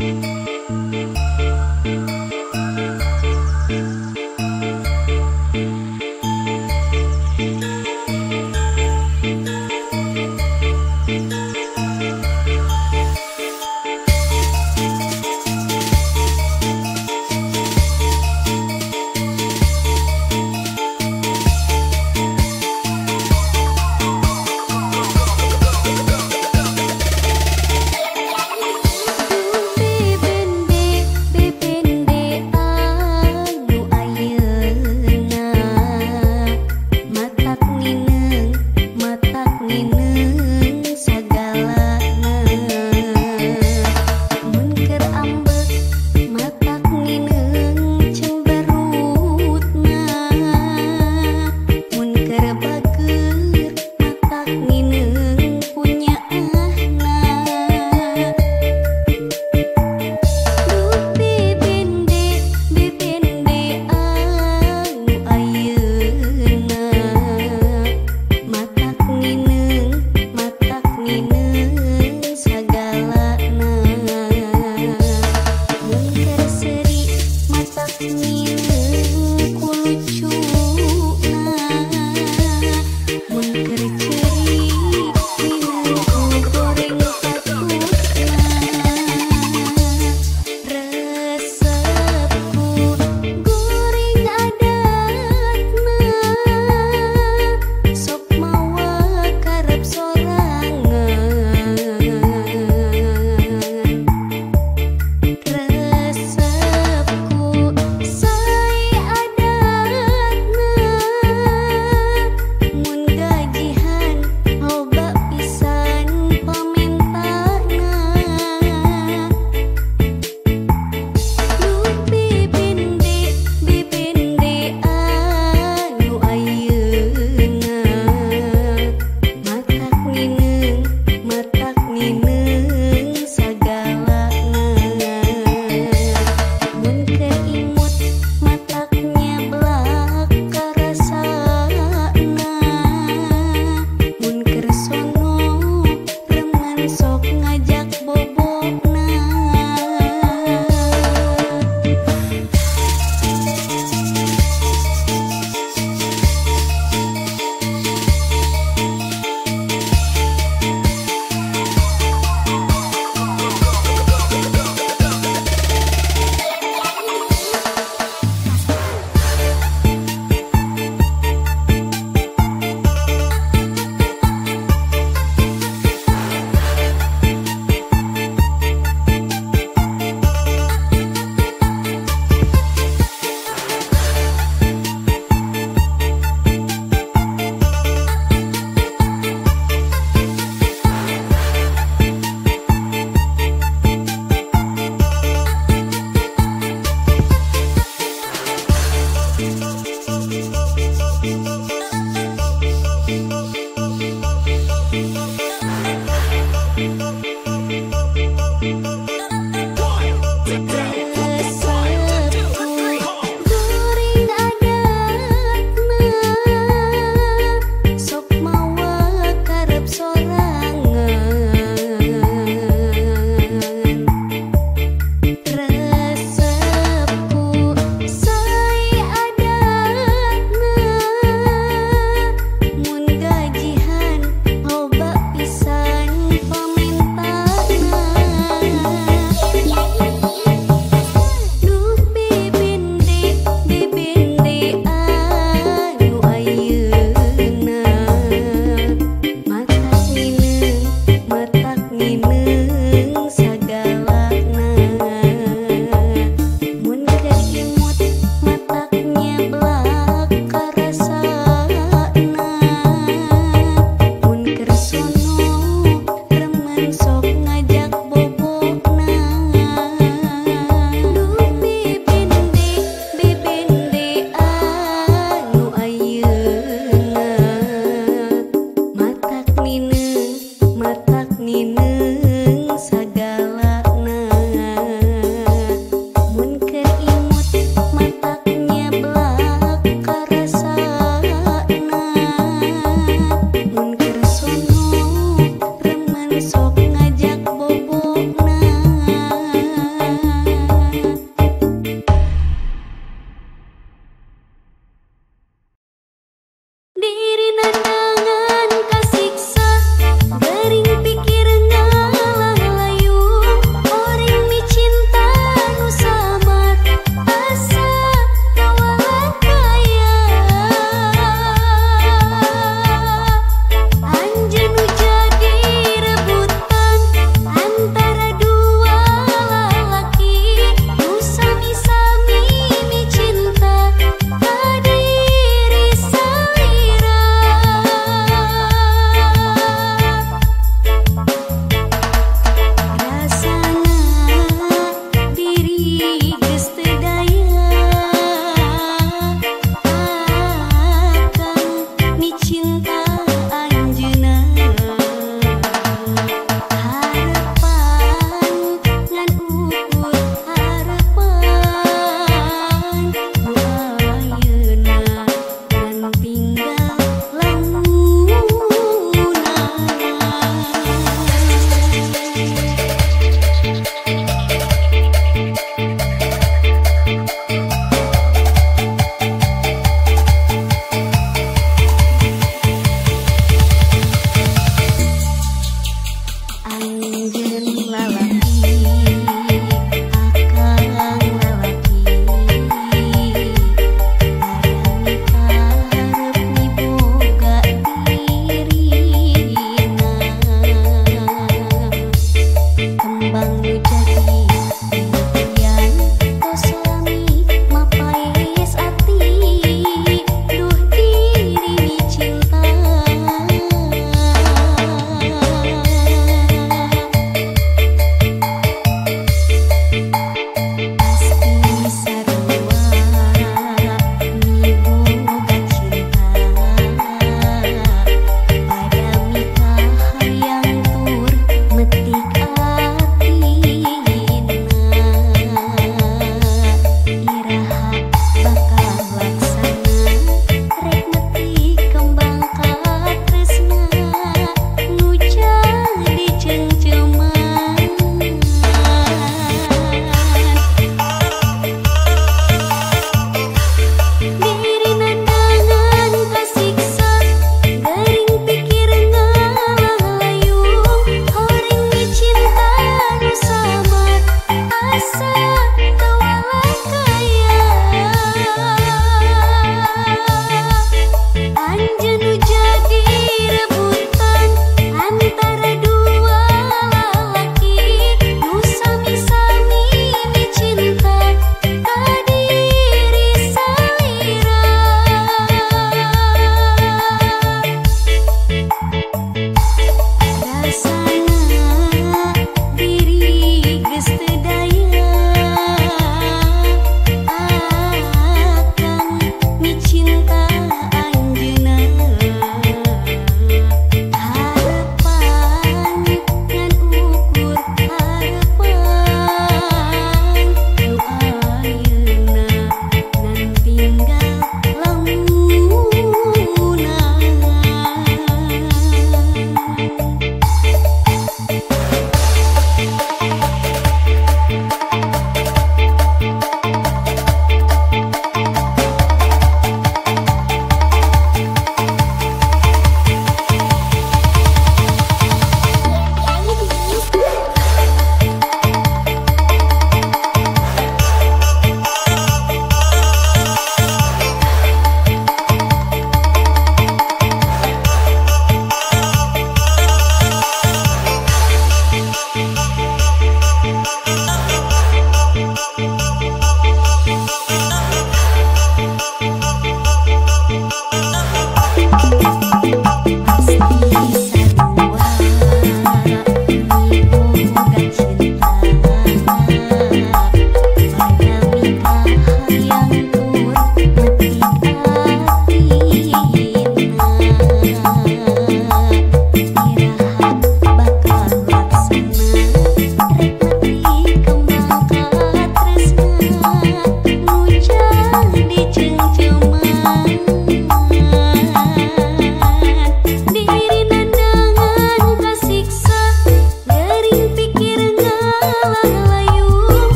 Baby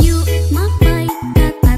Yuk mapai kata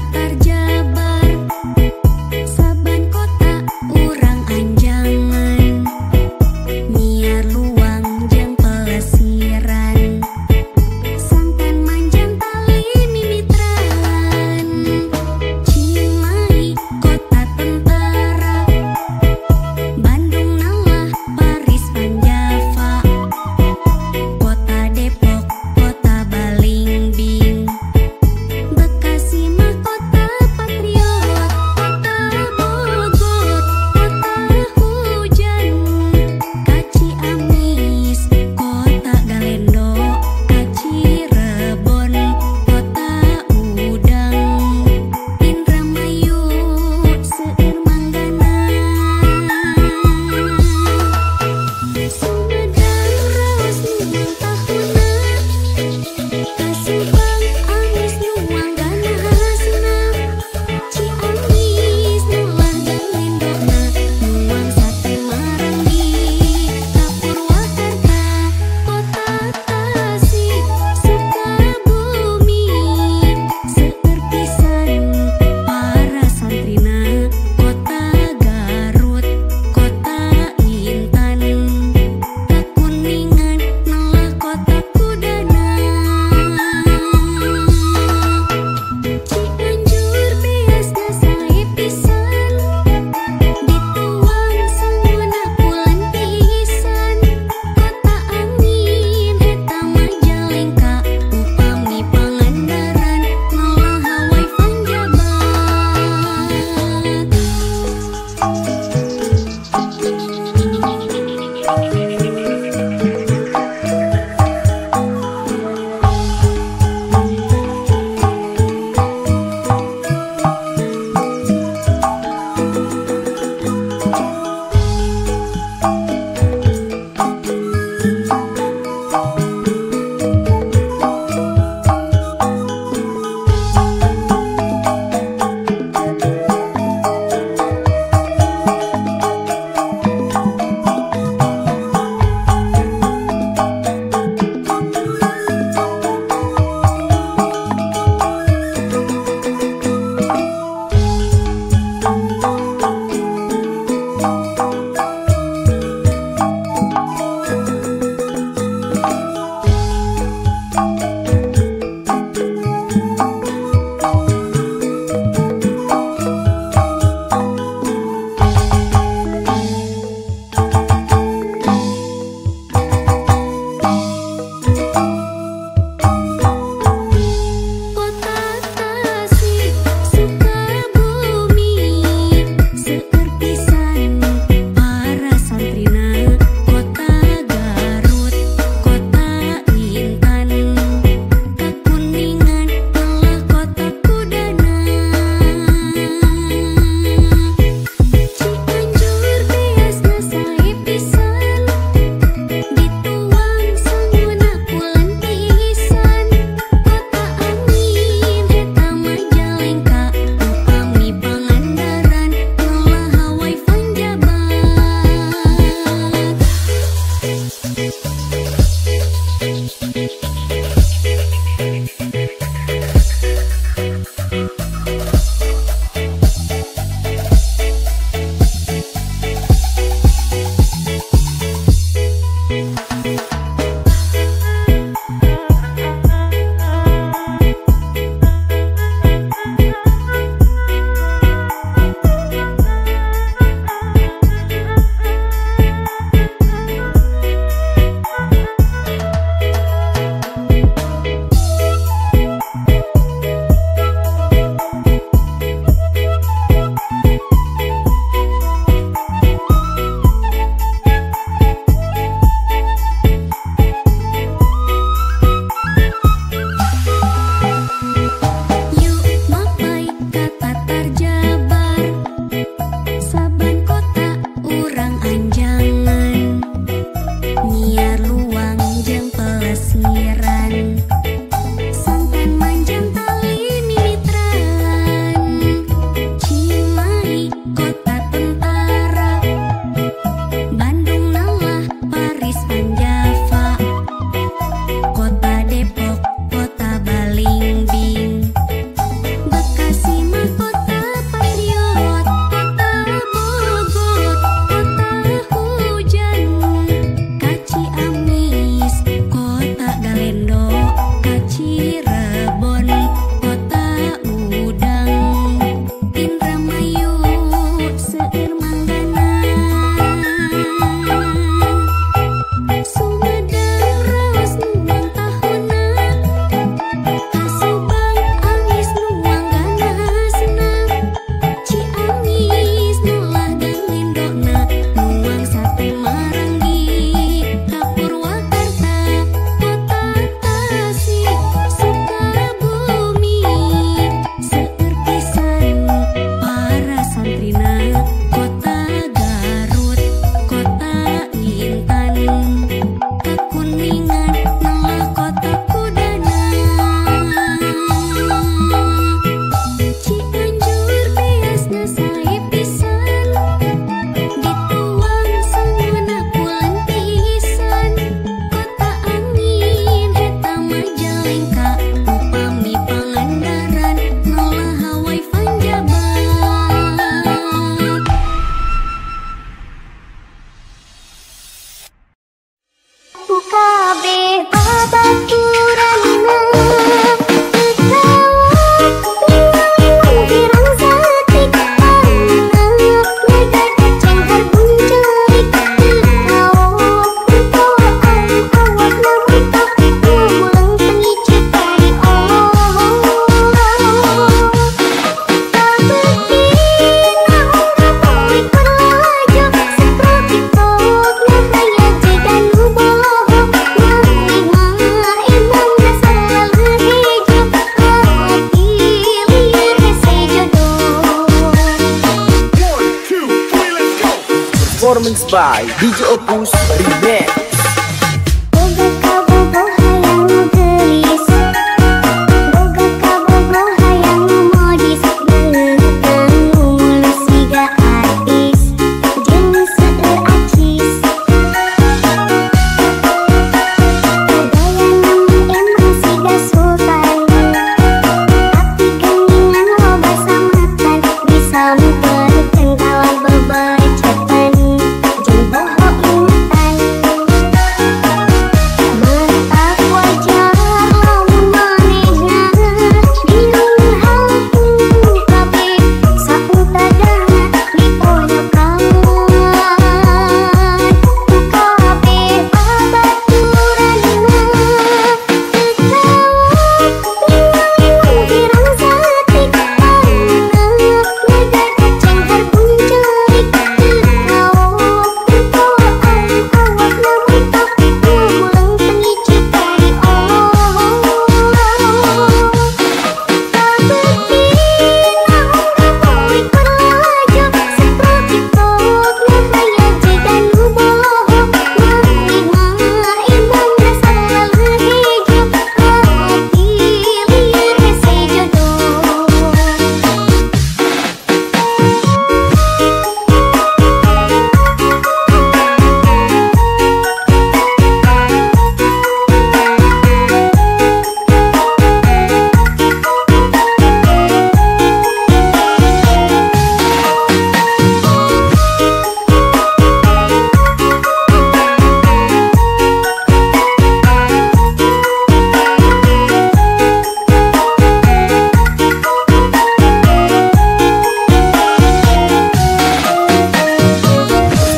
Performance by DJ Opus Remix.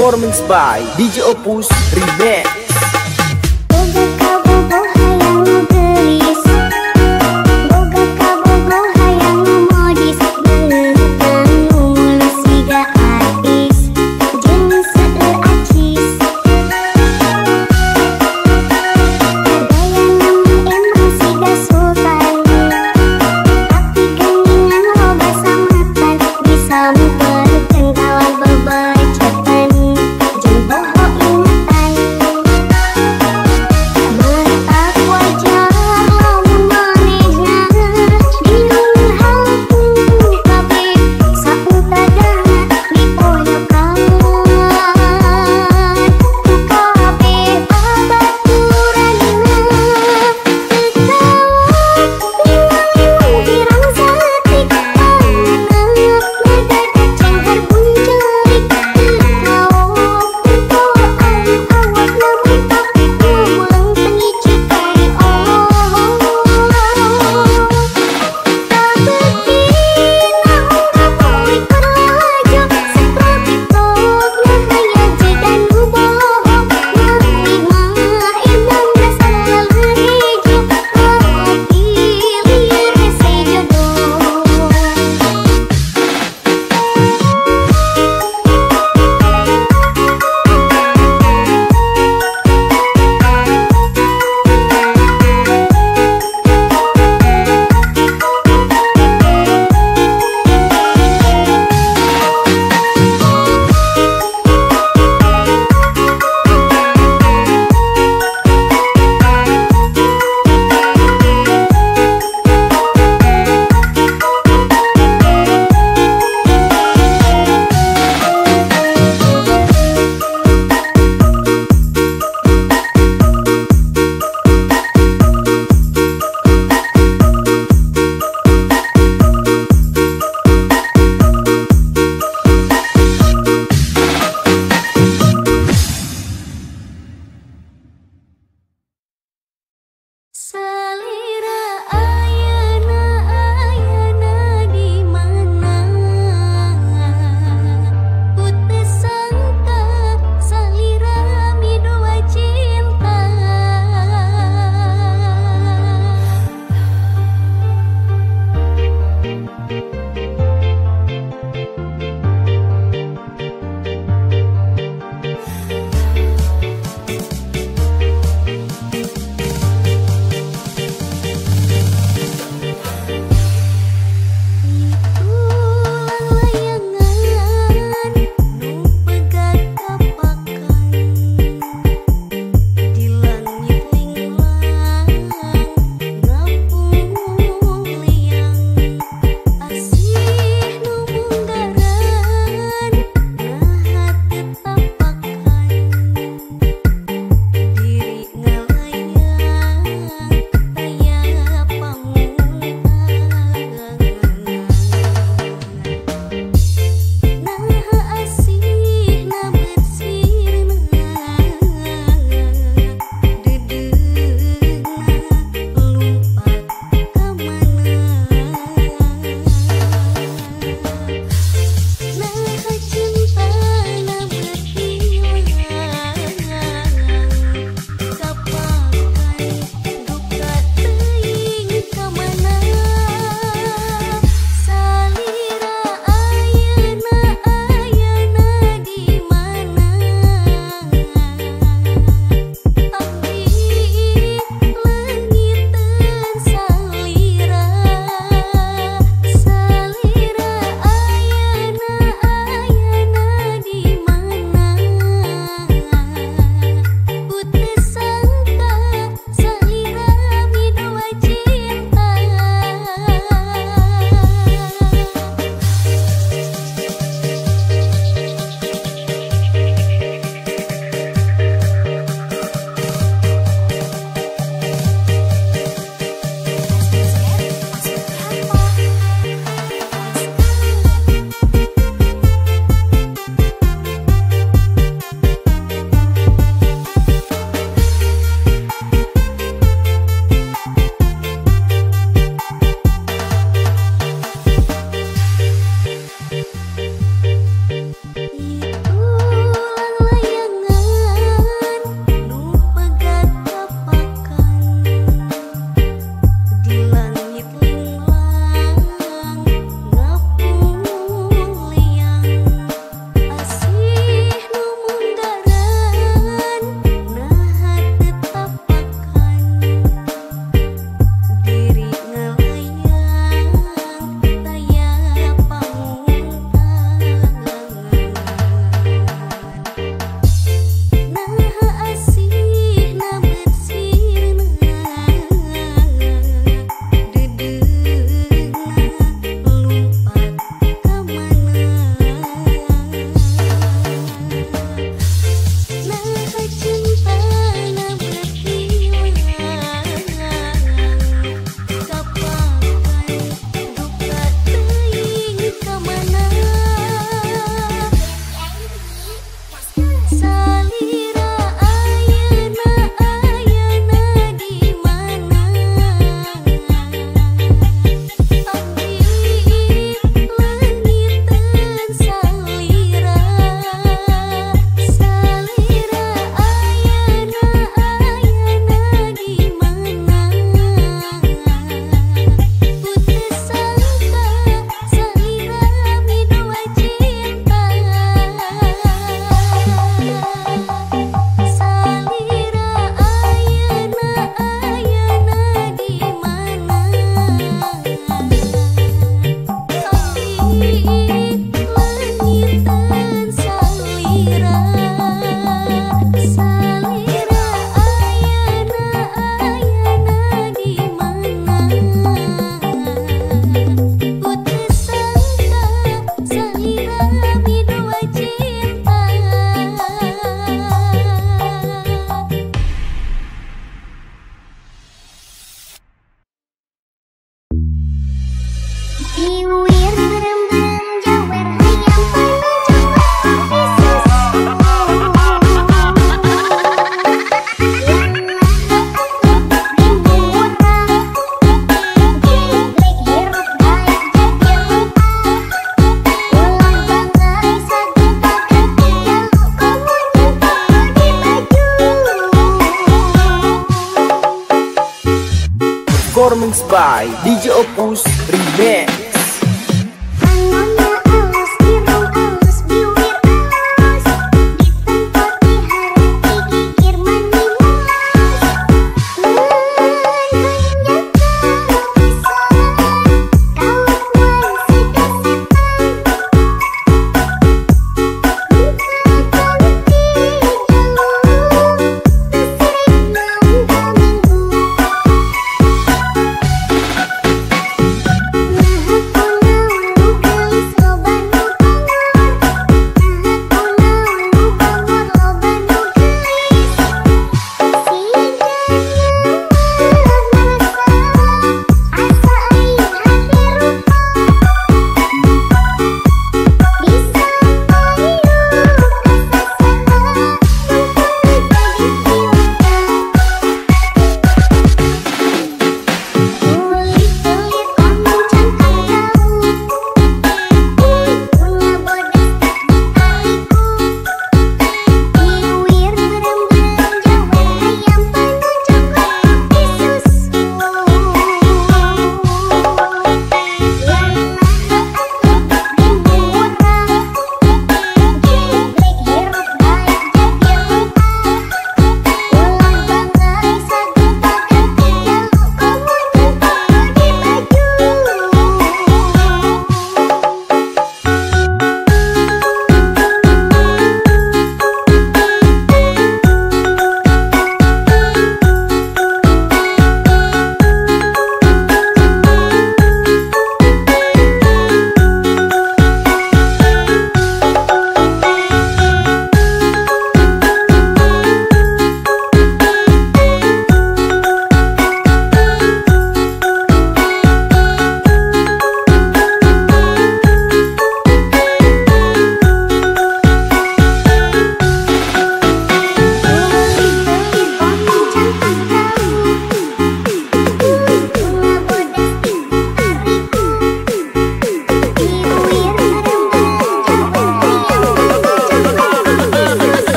Performance by DJ Opus Remix. Kawan beberapa by DJ Opus Remix.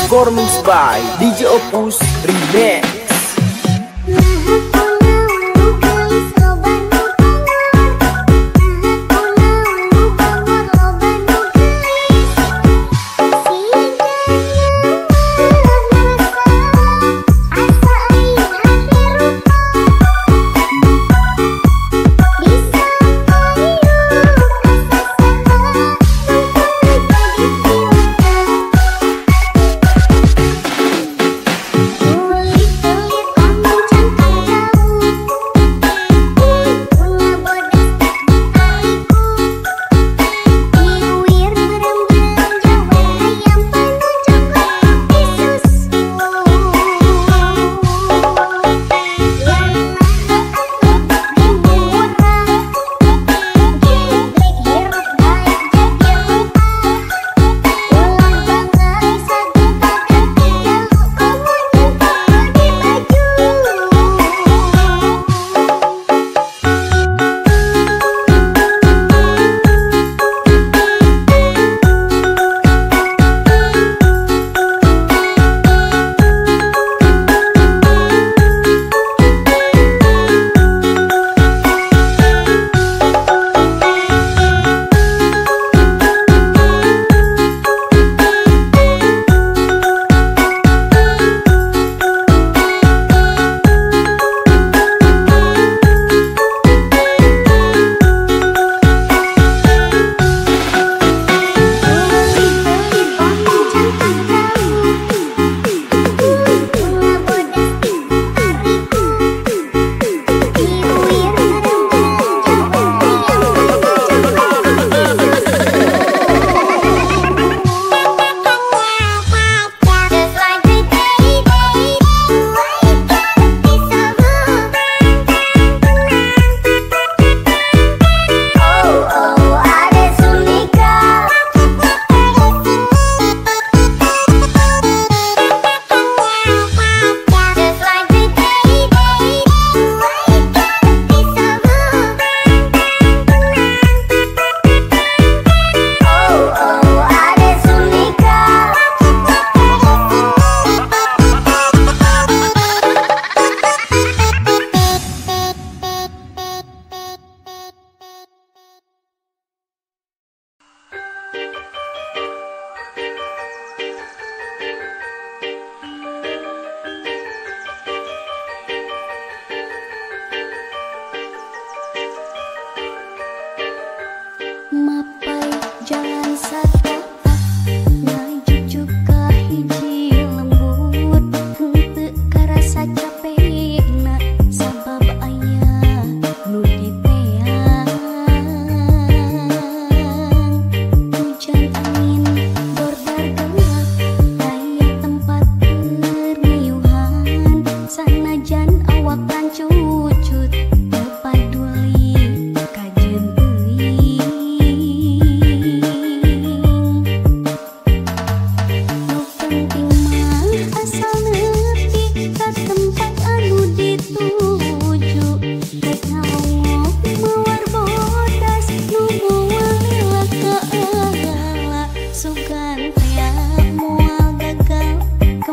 Performance by DJ Opus Remix. Lihat om cantik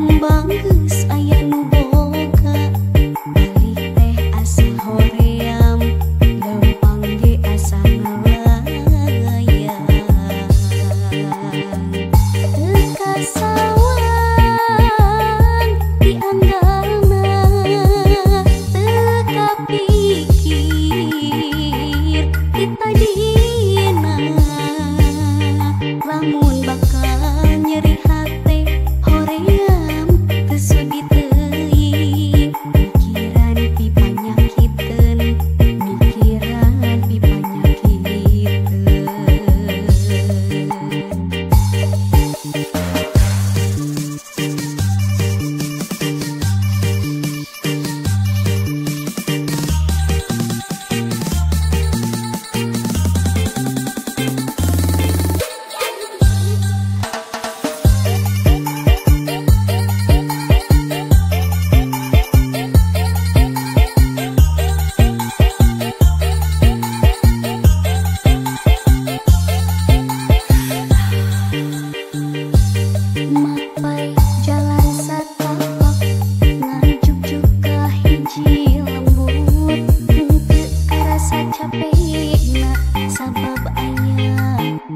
kembang geus aya nu boga balik teh asa hoream lempang ge asa ngelayang teu kasawang dianggalna teu kapikir kita dina lamun bakal nyeri hate hoream teu sudi teuing mikiran pi panyakiteun mikiran pi panyakiteun. Mapai jalan satapak ngajuk-juk ka hiji lembut henteu karasa capekna sabab aya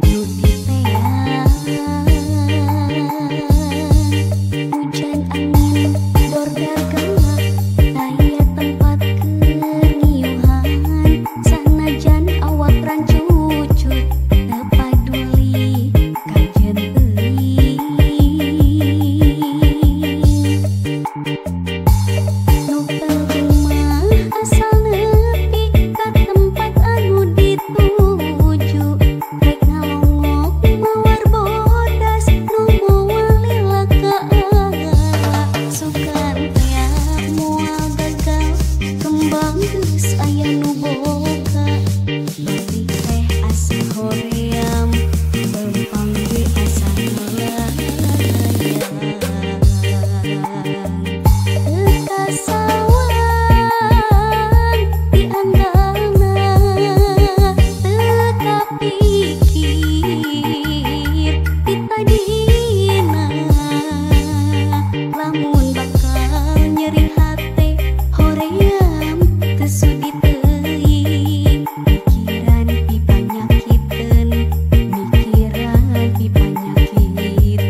nu diteang hujan angin dordar gelap daya tempat keniuhan sanajan awak rancucut teu paduli kajen teuing nu penting mah asal nepi ka tempat anu dituju rek ngalongok mawar bodas nu moal lila ka sukan tea moal gagal kembang geus aya nu boga balik teh asa hoream lempang ge asa ngelayang teu kasawang dianggalna teu kapikir kita dina lamun bakal nyeri hate hoream teu sudi teuing mikiran pi panyakiteun mikiran pi panyakiteun.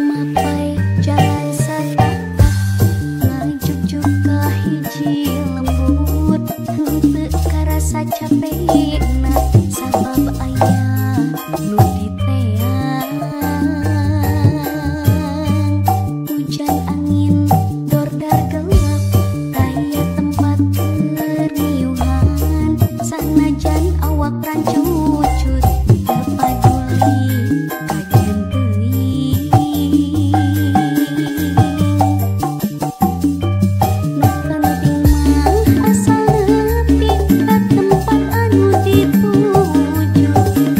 Mapai jalan satapak ngajuk-juk ka hiji lembut henteu karasa capekna sabab aya nu diteang hujan angin dordar gelap daya tempat keniuhan sanajan awak rancucut teu paduli kajen teuing nu penting mah asal nepi ka tempat anu dituju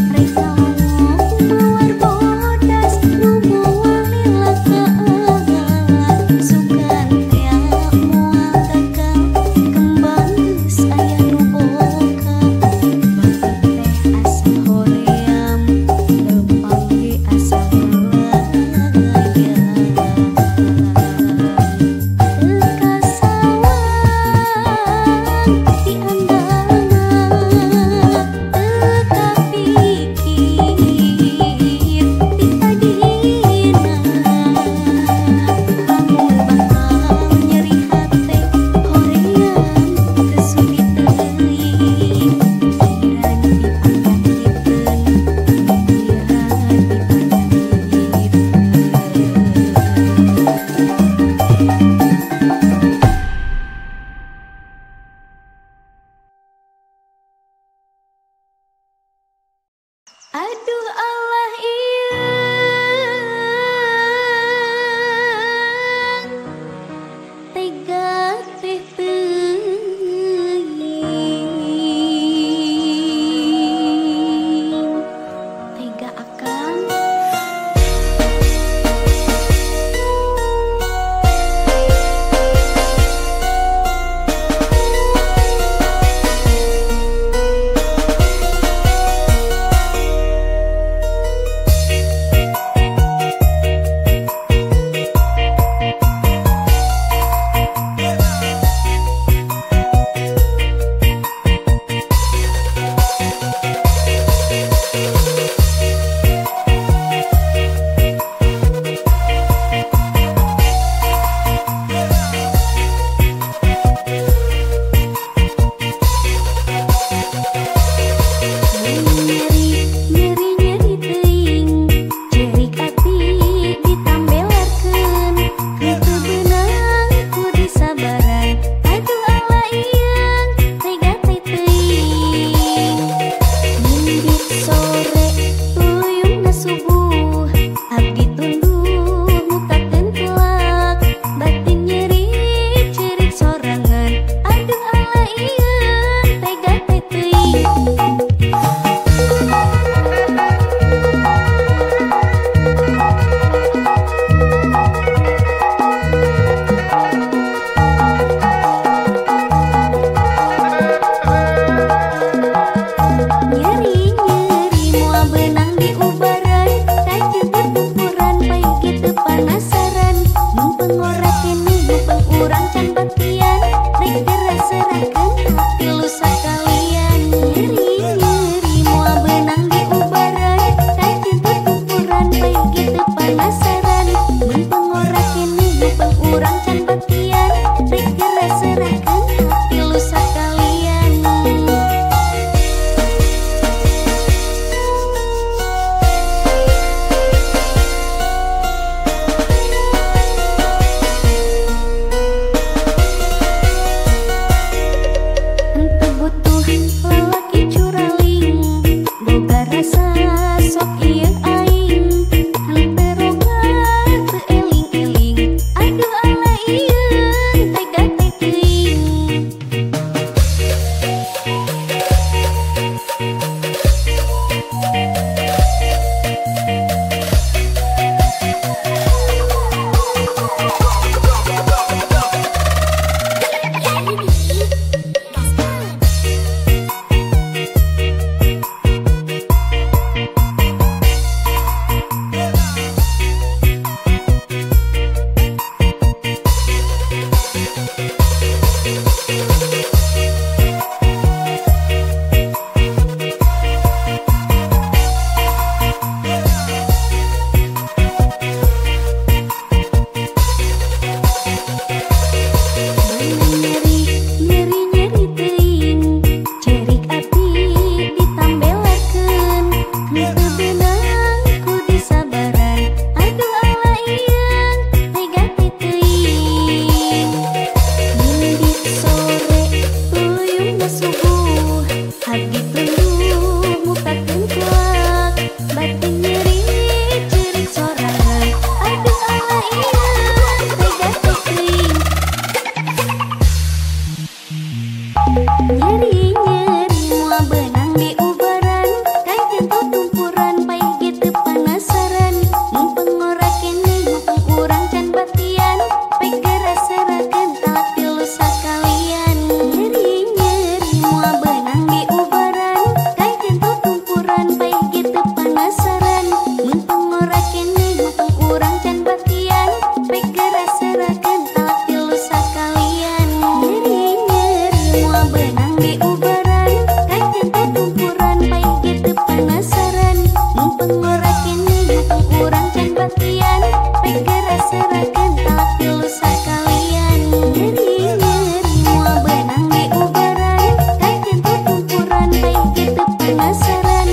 Pengorakin dukung urang can batian Pegera serakan tapi lusa kalian Ngeri-ngeri mua benang di ubaran Kajen tuh kumpuran baik gitu penasaran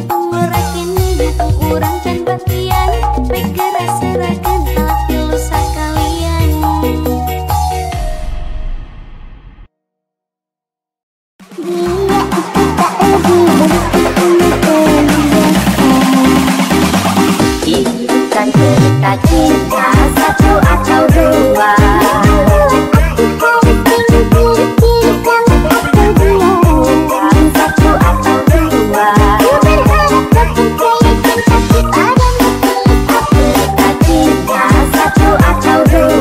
Pengorakin dukung urang can batian Pegera serakan tapi lusa kalian Bukan cerita cinta satu atau dua satu atau dua cerita cinta satu atau dua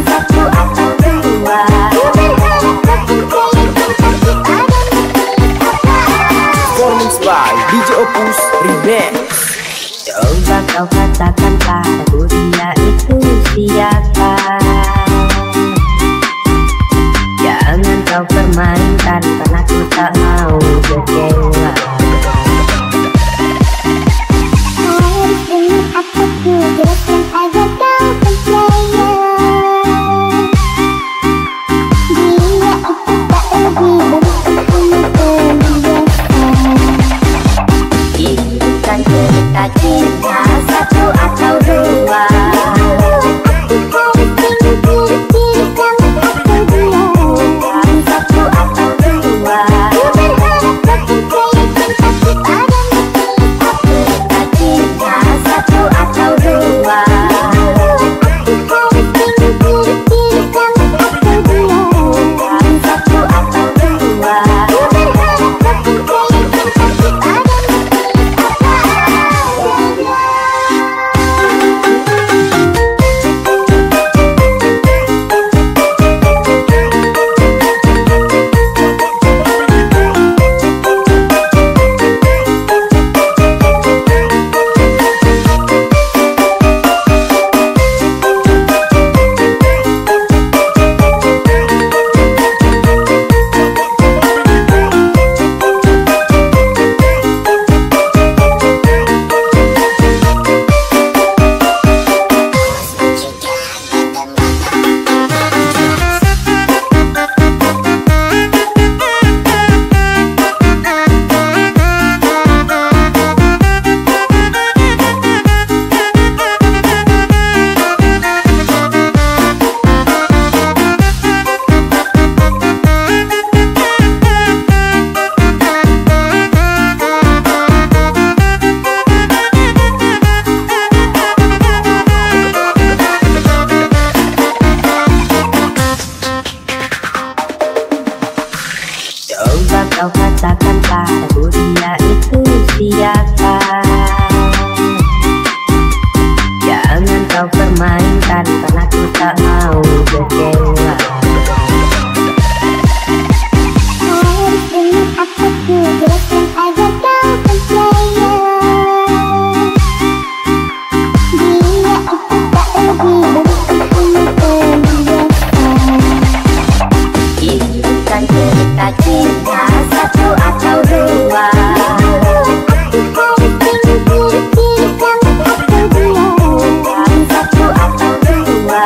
satu atau dua Performance by DJ Opus Remix. Coba kau katakan padaku dia itu siapa. Jangan kau permainkan karena aku tak mau kecewa. Harus dengan aku jelaskan agar kau percaya Dia itu tak lebih Ini bukan cerita cinta satu atau dua satu atau dua cerita cinta satu atau dua satu atau dua Coba kau katakan padaku dia itu siapa. Jangan kau permainkan karena aku tak mau kecewa. Harus dengan aku jelaskan agar kau percaya Dia itu tak lebih Ini bukan cerita cinta satu atau dua satu atau dua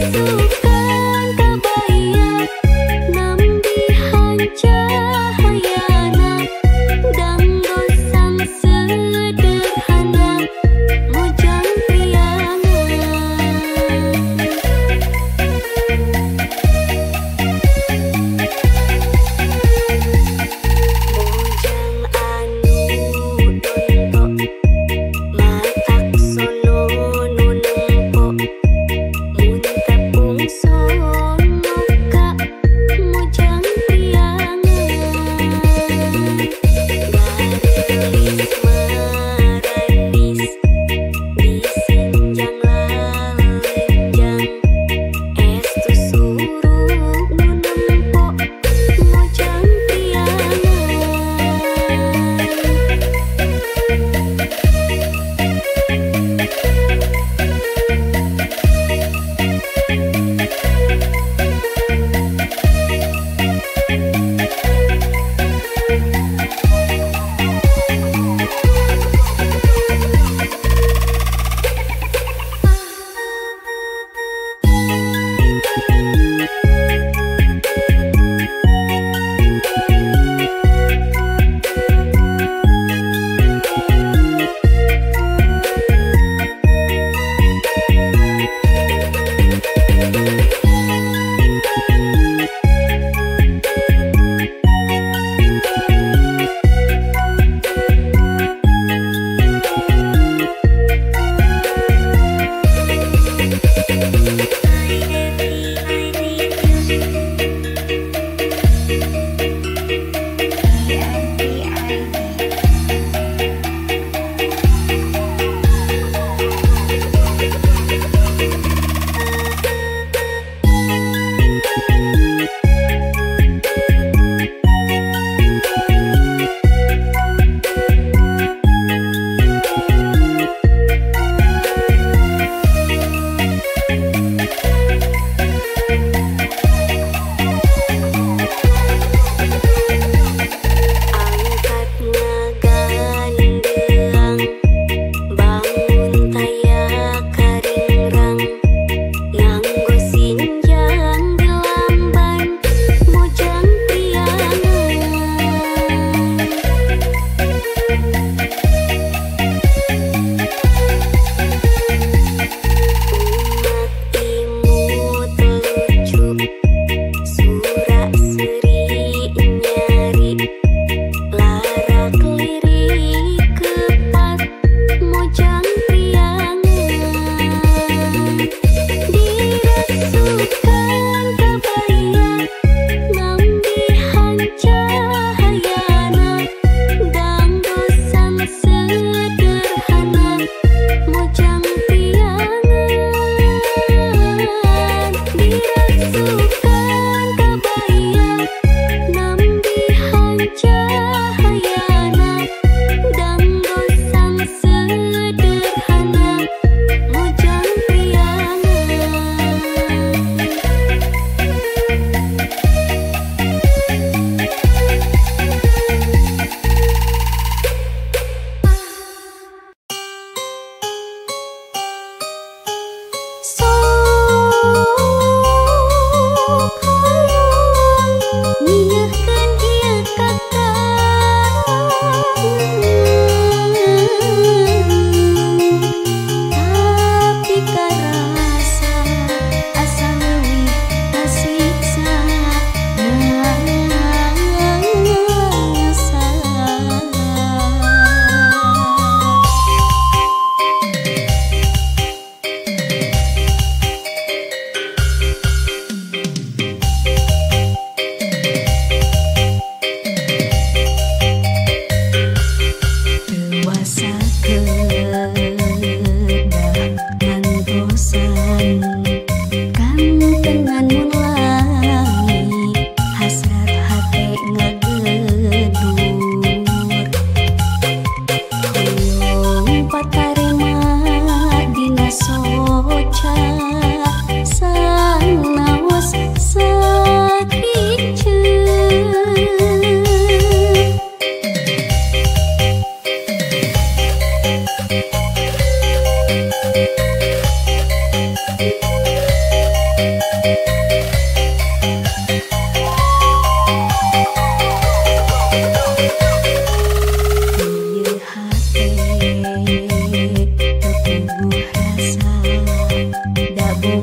Sukan kabayar nambi hancahayana dang gosang sederhana mojang priana. Mojang anu doyong matak sono nunengko mun tepung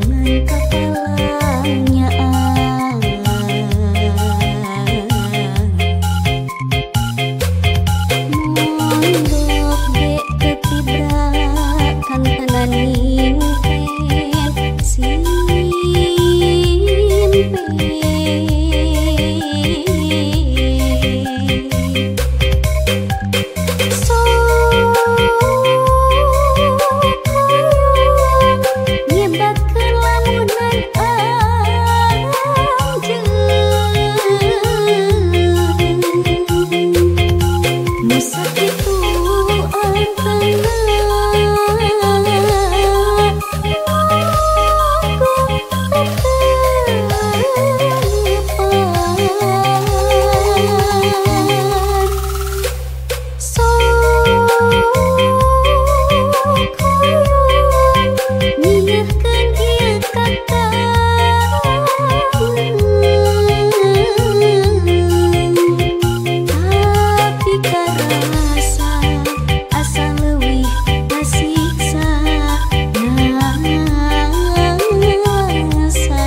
Gunungan kapalangnya mondok ge ketibrakan tangan nyimpen nyebatkeun lamunan anjeun nu sakitu antengna tapi karasa asa leuwih kasiksa nasa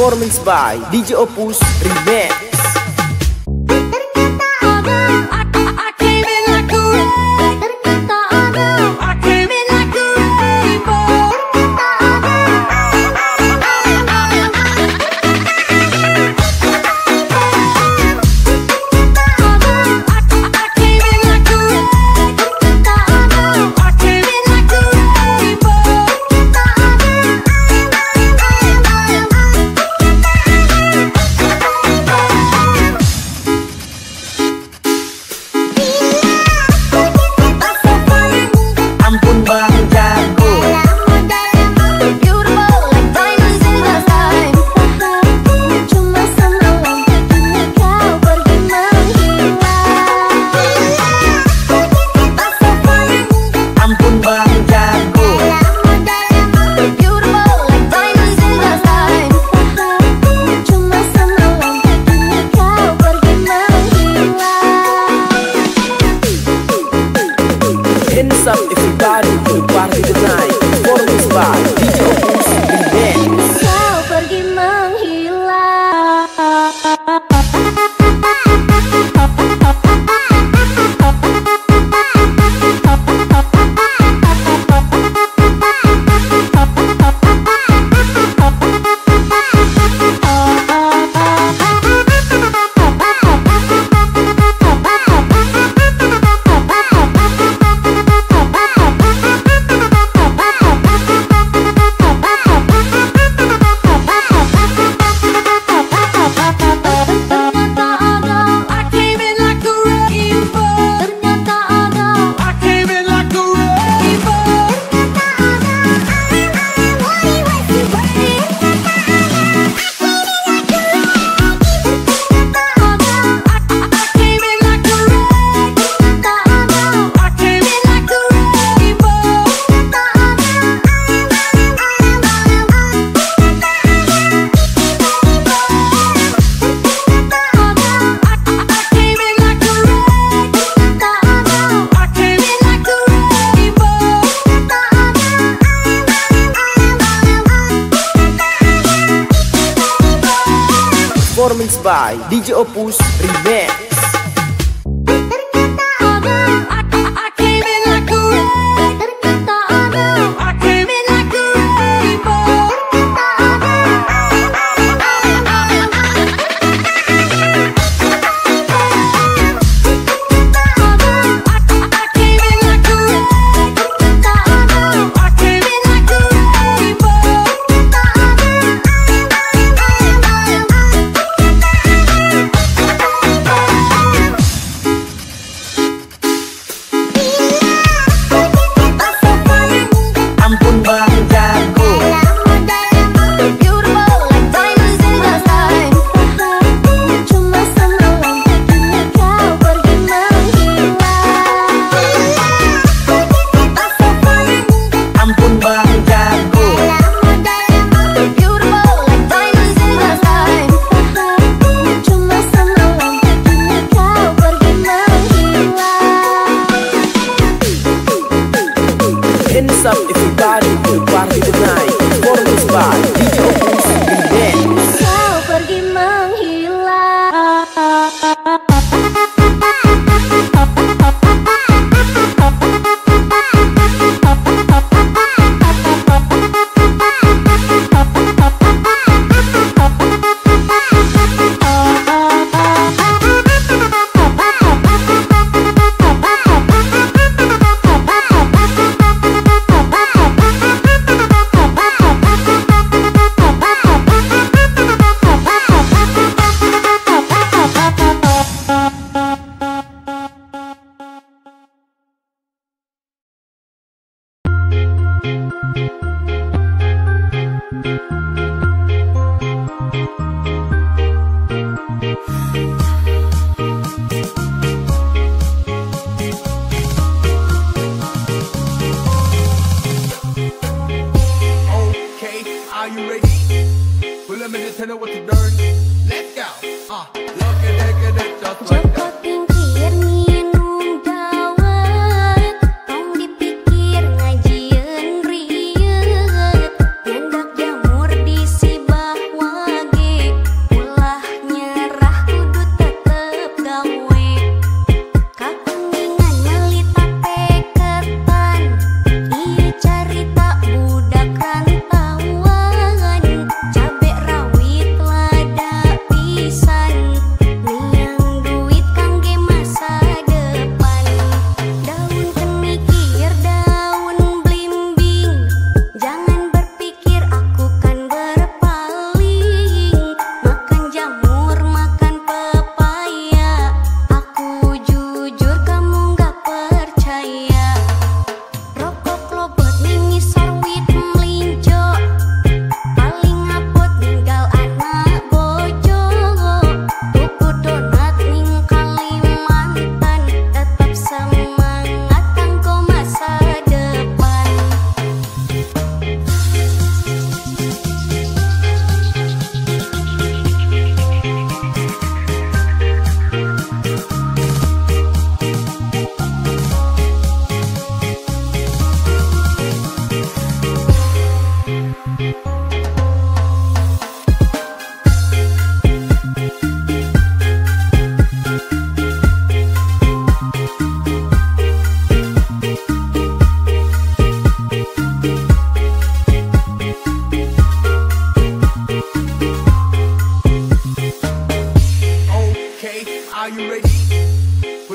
Performance by DJ Opus Remix. Hands up everybody to party tonight. Performance by DJ Opus Remix. Kau pergi menghilang. Performance by DJ Opus Remix. Hands up everybody to party tonight. Performance by DJ Opus Remix. Kau pergi menghilang. Are you ready? Well, let me just tell you what to learn. Let's go. Look at that, just like that. Joko tingkir minum dawet, tong dipikir ngajieun rieuh, nyandak jamur di sibah wage.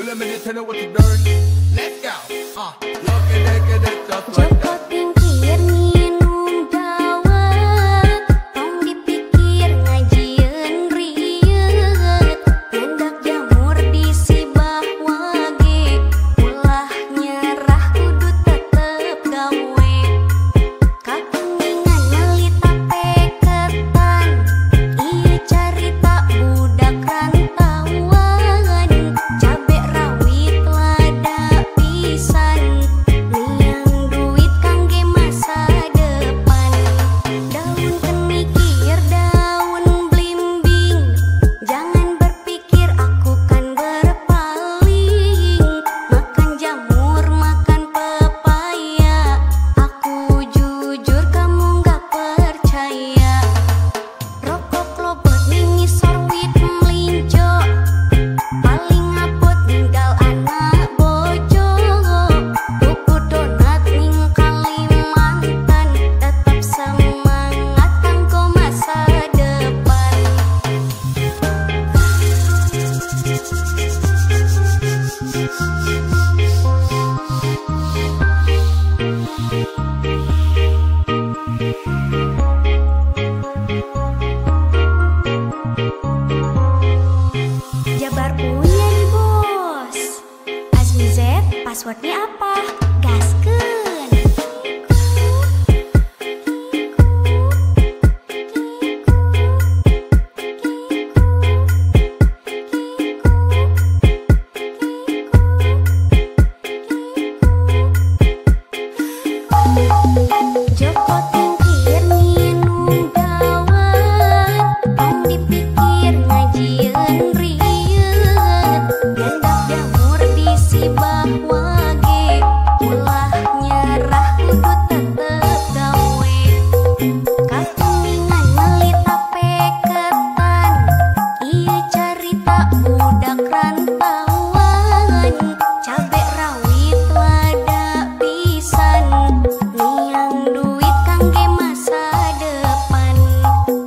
a minute, tell her what you learn. Let's go. Look at that, just like Joko that. tingkir minum dawet, tong dipikir ngajieun rieut, nyandak jamur di sibah wage, ulah nyerah kudu tetep gawe. Kakuningan meuli tape ketan, ieu carita budak rantauan, cabe rawit lada pisan, niang duit kangge masa depan. Daun kenikir daun blimbing, jangan berpikir aku kan berpaling. Makan jamur makan pepaya, aku jujur kamu gak percaya. Rokok lobot ningisor wit melinjo, paling ngapot ninggal anak bojo. Tuku donat ning Kalimantan, tetap semangat kanggo masa depan. Jabar punya nih bos. Azmi Z, passwordnya apa? Gaskeun. Joko tingkir minum dawet, tong dipikir ngajieun rieut, nyandak jamur di sibah wage, ulah nyerah kudu tetep gawe. Kakuningan meuli tape ketan, ieu carita budak rantauan, cabe rawit lada pisan, niang duit kangge masa depan.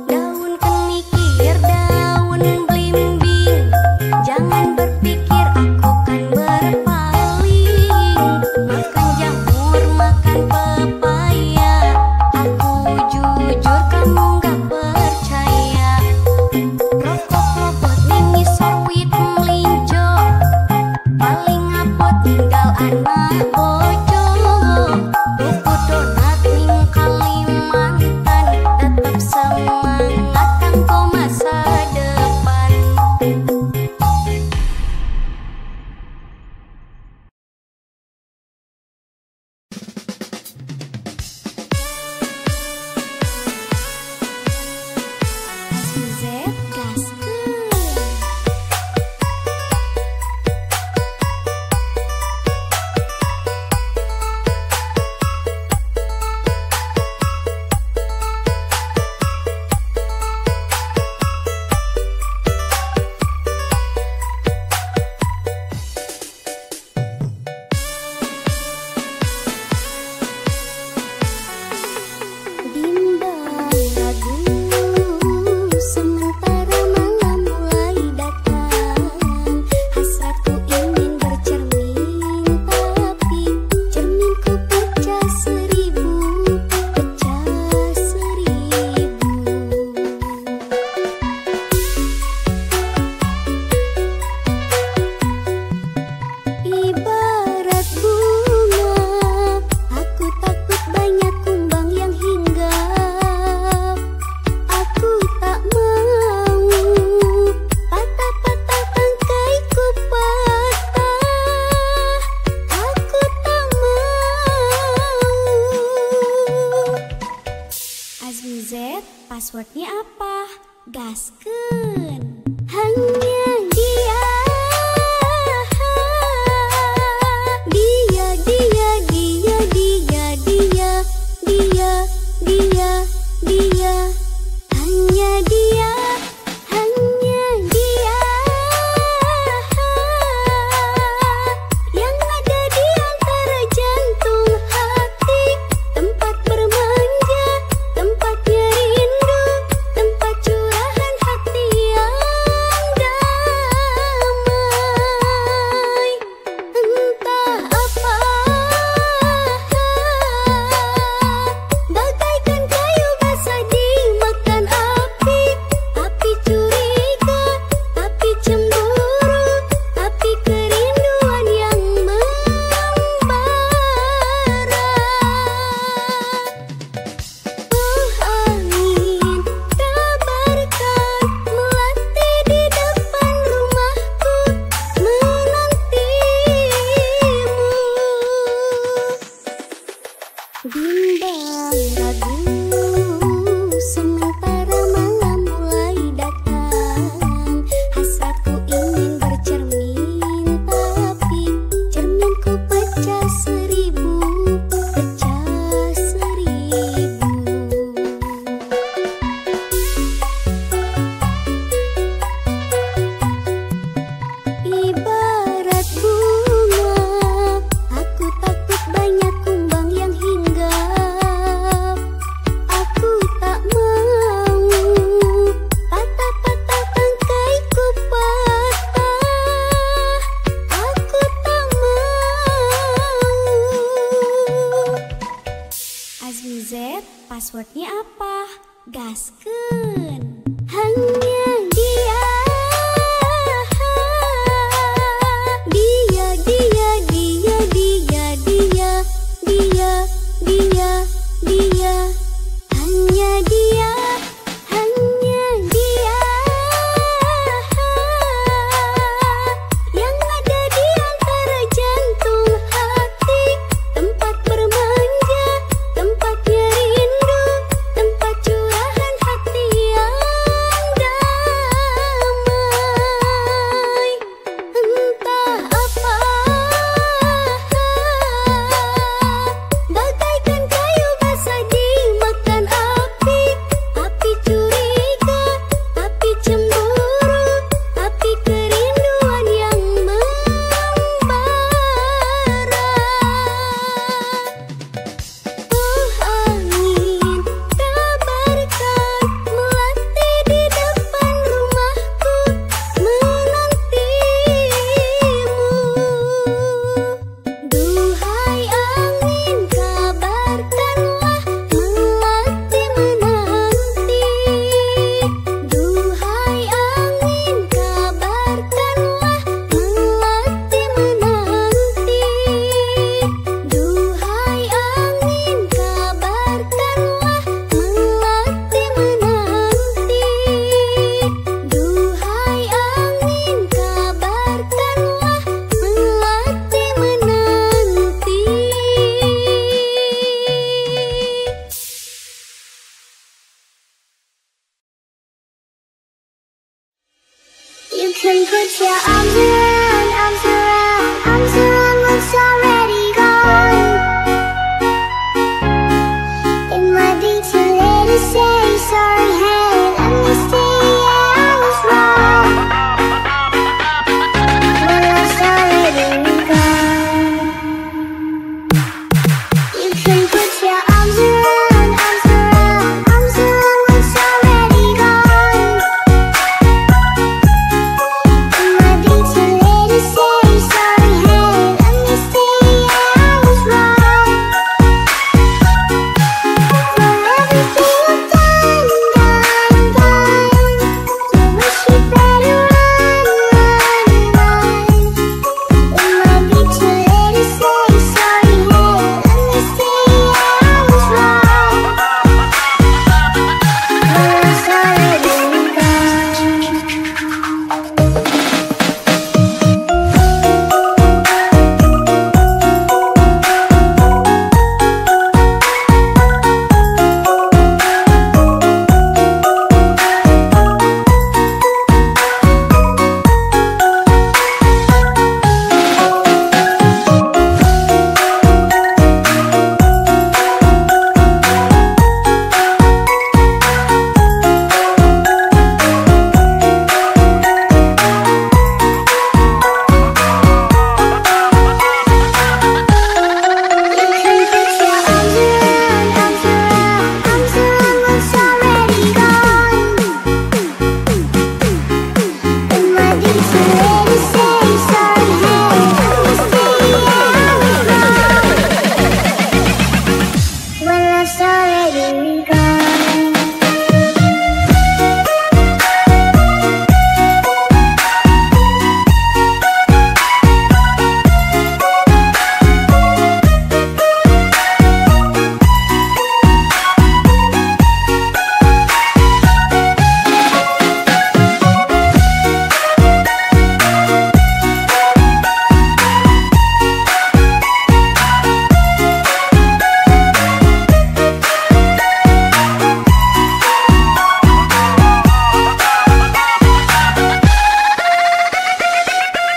Daun kenikir daun blimbing, jangan berpikir aku kan berpaling. Makan jamur makan pepaya, aku jujur kamu gak percaya. Rokok lobot ningisor wit melinjo, paling ngapot ninggal anak bojo. Tuku donat ning Kalimantan, tetap semangat kanggo masa depan. Azmi Z, gaskeun. Bimbang lagu sementara malam mulai datang, hasratku ingin bercermin, tapi cerminku pecah seribu. Ibarat bunga, aku takut banyak kumbang yang hinggap. Aku tak mau patah-patah bangkaiku patah. Aku tak mau. Azmi Z, passwordnya apa? Gaskeun. Hanya dia, dia, dia, dia, dia, dia, dia, dia, dia, hanya dia, hanya dia, yang ada di antara jantung hati, tempat bermanja, tempatnya rindu, tempat curahan hati yang dalam. Gaskeun. Hanya dia, dia, dia, dia, dia, dia, dia, dia, dia. Hanya dia, hanya dia yang ada di antara jantung hati, tempat bermanja, tempatnya rindu, tempat curahan hati yang damai. Entah apa, bagaikan kayu basah dimakan api, api curiga, api cemburu, api kerinduan yang membara. Oh angin, kabarkan melati di depan rumahku menantimu. Duhai angin, kabarkanlah melati menanti. Duhai angin, kabarkanlah melati menanti. Duhai angin, kabarkanlah melati menanti. Duhai angin, kabarkanlah melati menanti. You can put your arms around, arms around, arms around what's already gone. It might be too late to say sorry, hey, let me stay, yeah, I was wrong. When love's already gone. You can put your arms around, arms around, arms around what's already gone. It might be too late to say sorry, hey, let me stay, yeah, I was wrong. For everything I've done, you wish you'd better run, run, run. It might be too late to say sorry, hey, let me stay, yeah, I was wrong. When love's already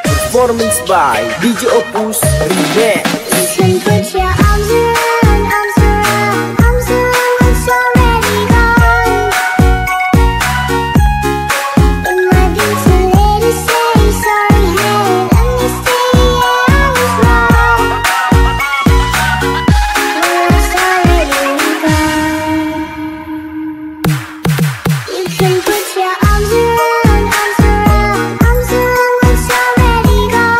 Performance by DJ Opus Remix. You can put your arms around, arms around, arms around what's already gone. It might be too late to say sorry, hey, let me stay, yeah, I was wrong. When love's already gone. You can put your arms around, arms around, arms around what's already gone.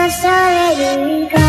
sore di